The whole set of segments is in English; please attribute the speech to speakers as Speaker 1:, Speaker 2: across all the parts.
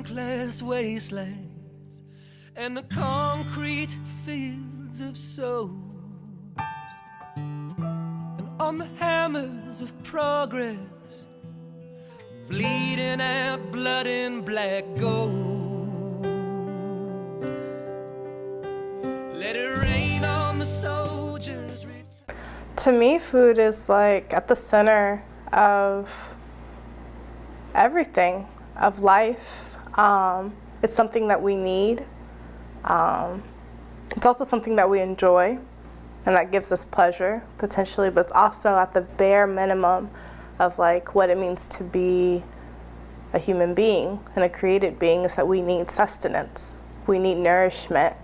Speaker 1: working-class wastelands and the concrete fields of souls, and on the hammers of progress, bleeding out blood and black gold. Let it rain on the soldiers.
Speaker 2: To me, food is like at the center of everything, of life. It's something that we need. It's also something that we enjoy and that gives us pleasure potentially, but it's also at the bare minimum of like what it means to be a human being and a created being, is that we need sustenance. We need nourishment,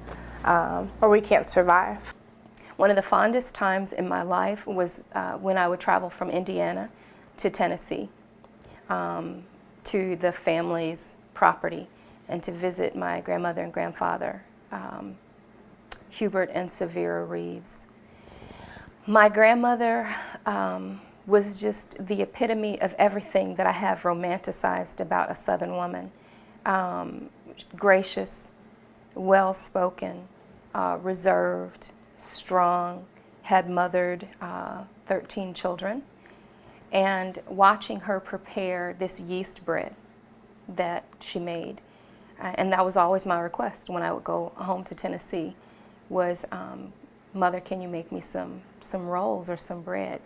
Speaker 2: or we can't survive.
Speaker 3: One of the fondest times in my life was when I would travel from Indiana to Tennessee to the family's property and to visit my grandmother and grandfather, Hubert and Severa Reeves. My grandmother was just the epitome of everything that I have romanticized about a Southern woman. Gracious, well-spoken, reserved, strong, had mothered 13 children, and watching her prepare this yeast bread that she made, and that was always my request when I would go home to Tennessee, was, Mother, can you make me some rolls or some bread?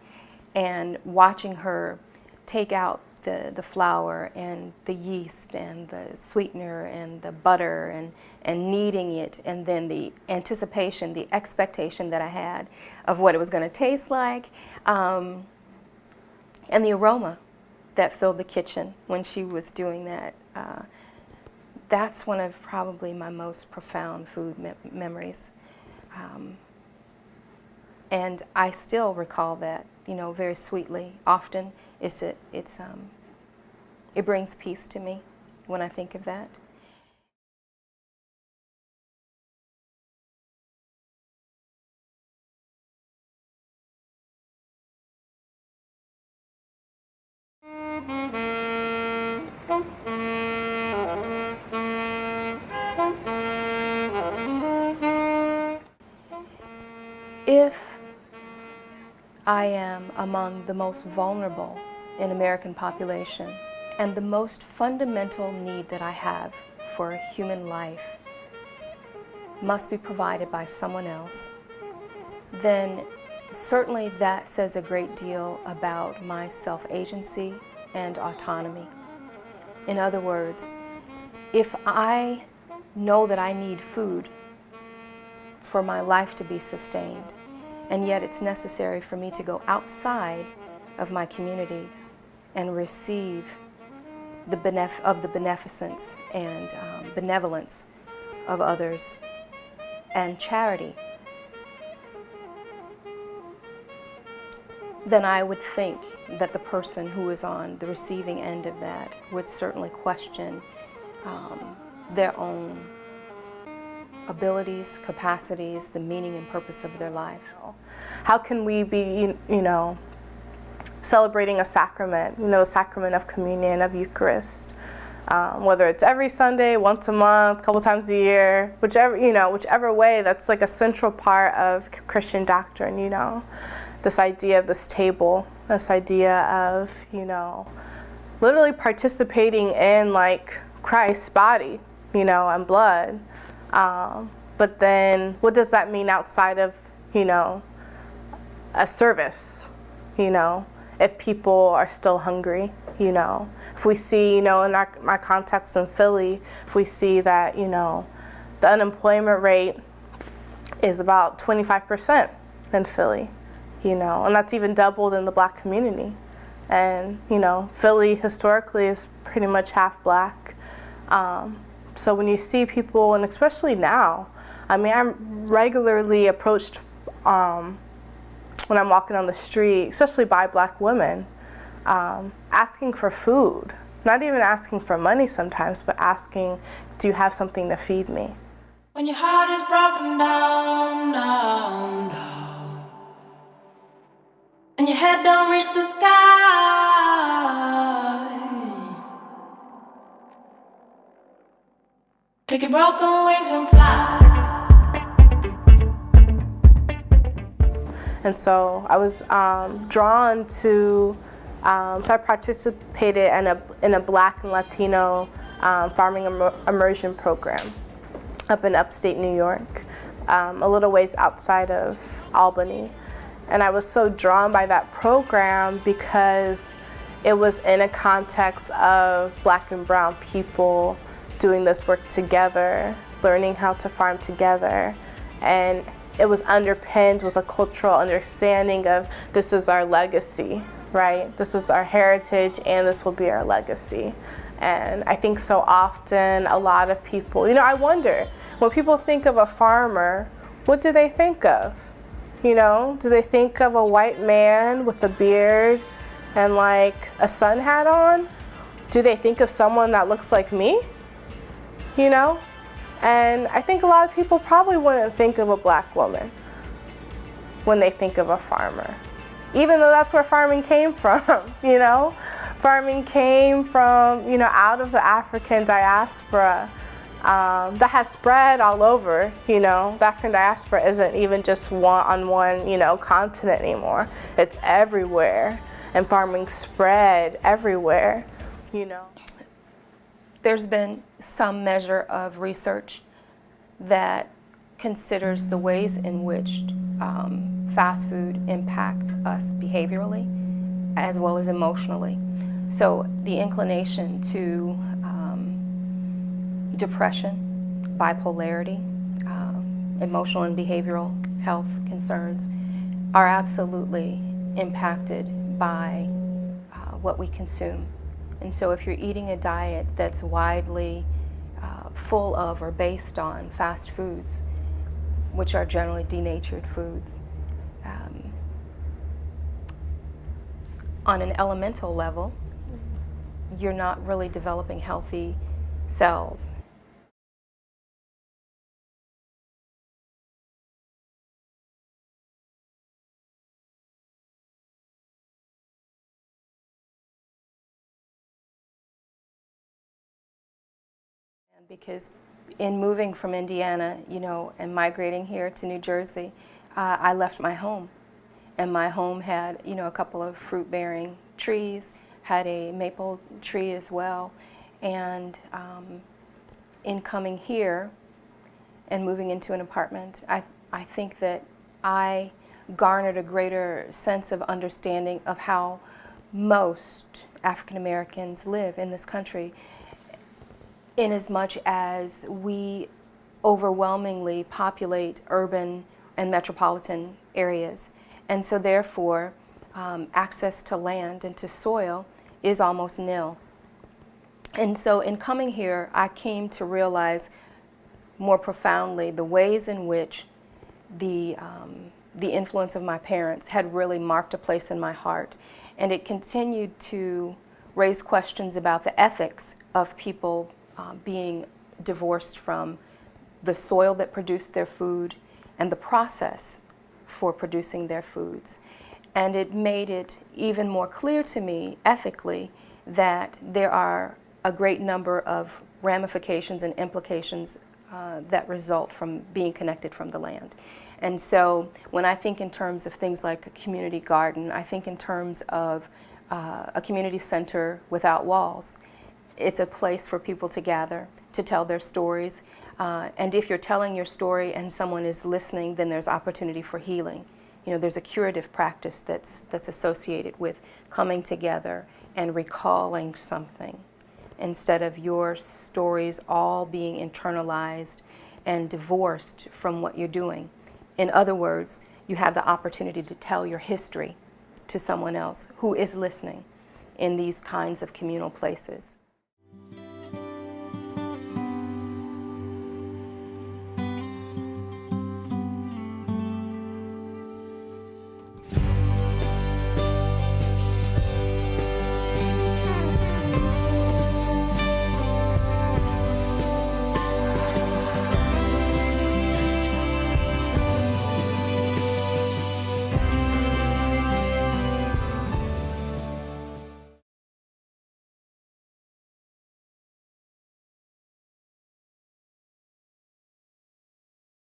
Speaker 3: And watching her take out the flour and the yeast and the sweetener and the butter and kneading it, and then the anticipation, the expectation that I had of what it was going to taste like, and the aroma that filled the kitchen when she was doing that. That's one of probably my most profound food memories. And I still recall that, you know, very sweetly. Often it brings peace to me when I think of that. If I am among the most vulnerable in American population, and the most fundamental need that I have for human life must be provided by someone else, then certainly that says a great deal about my self-agency and autonomy. In other words, if I know that I need food for my life to be sustained, and yet it's necessary for me to go outside of my community and receive the beneficence and benevolence of others and charity, then I would think that the person who is on the receiving end of that would certainly question their own abilities, capacities, the meaning and purpose of their life.
Speaker 2: How can we be, you know, celebrating a sacrament, you know, a sacrament of communion, of Eucharist, whether it's every Sunday, once a month, a couple times a year, whichever way, that's like a central part of Christian doctrine, you know, this idea of this table, this idea of, you know, literally participating in like Christ's body, you know, and blood. But then what does that mean outside of, you know, a service, you know, if people are still hungry, you know? If we see, you know, in my context in Philly, if we see that, you know, the unemployment rate is about 25% in Philly, you know, and that's even doubled in the Black community. And, you know, Philly historically is pretty much half Black. So when you see people, and especially now, I mean, I'm regularly approached when I'm walking on the street, especially by Black women, asking for food. Not even asking for money sometimes, but asking, do you have something to feed me?
Speaker 1: When your heart is broken down, down, down, and your head don't reach the sky, Take your broken wings and fly.
Speaker 2: And so I was drawn to, so I participated in a Black and Latino farming immersion program up in upstate New York, a little ways outside of Albany. And I was so drawn by that program because it was in a context of Black and brown people doing this work together, learning how to farm together. And it was underpinned with a cultural understanding of this is our legacy, right? This is our heritage and this will be our legacy. And I think so often a lot of people, I wonder, when people think of a farmer, what do they think of? Do they think of a white man with a beard and like a sun hat on? Do they think of someone that looks like me? And I think a lot of people probably wouldn't think of a Black woman when they think of a farmer, even though that's where farming came from, Farming came from, out of the African diaspora that has spread all over, The African diaspora isn't even just one, continent anymore. It's everywhere, and farming spread everywhere,
Speaker 3: There's been some measure of research that considers the ways in which fast food impacts us behaviorally as well as emotionally. So the inclination to depression, bipolarity, emotional and behavioral health concerns are absolutely impacted by what we consume. And so if you're eating a diet that's widely full of or based on fast foods, which are generally denatured foods, on an elemental level, you're not really developing healthy cells. Because in moving from Indiana, and migrating here to New Jersey, I left my home. And my home had, a couple of fruit-bearing trees, had a maple tree as well. And in coming here and moving into an apartment, I think that I garnered a greater sense of understanding of how most African Americans live in this country, in as much as we overwhelmingly populate urban and metropolitan areas. And so therefore, access to land and to soil is almost nil. And so in coming here, I came to realize more profoundly the ways in which the influence of my parents had really marked a place in my heart. And it continued to raise questions about the ethics of people being divorced from the soil that produced their food and the process for producing their foods. And it made it even more clear to me ethically that there are a great number of ramifications and implications that result from being connected from the land. And so when I think in terms of things like a community garden, I think in terms of a community center without walls. It's a place for people to gather, to tell their stories. And if you're telling your story and someone is listening, then there's opportunity for healing. There's a curative practice that's associated with coming together and recalling something instead of your stories all being internalized and divorced from what you're doing. In other words, you have the opportunity to tell your history to someone else who is listening in these kinds of communal places.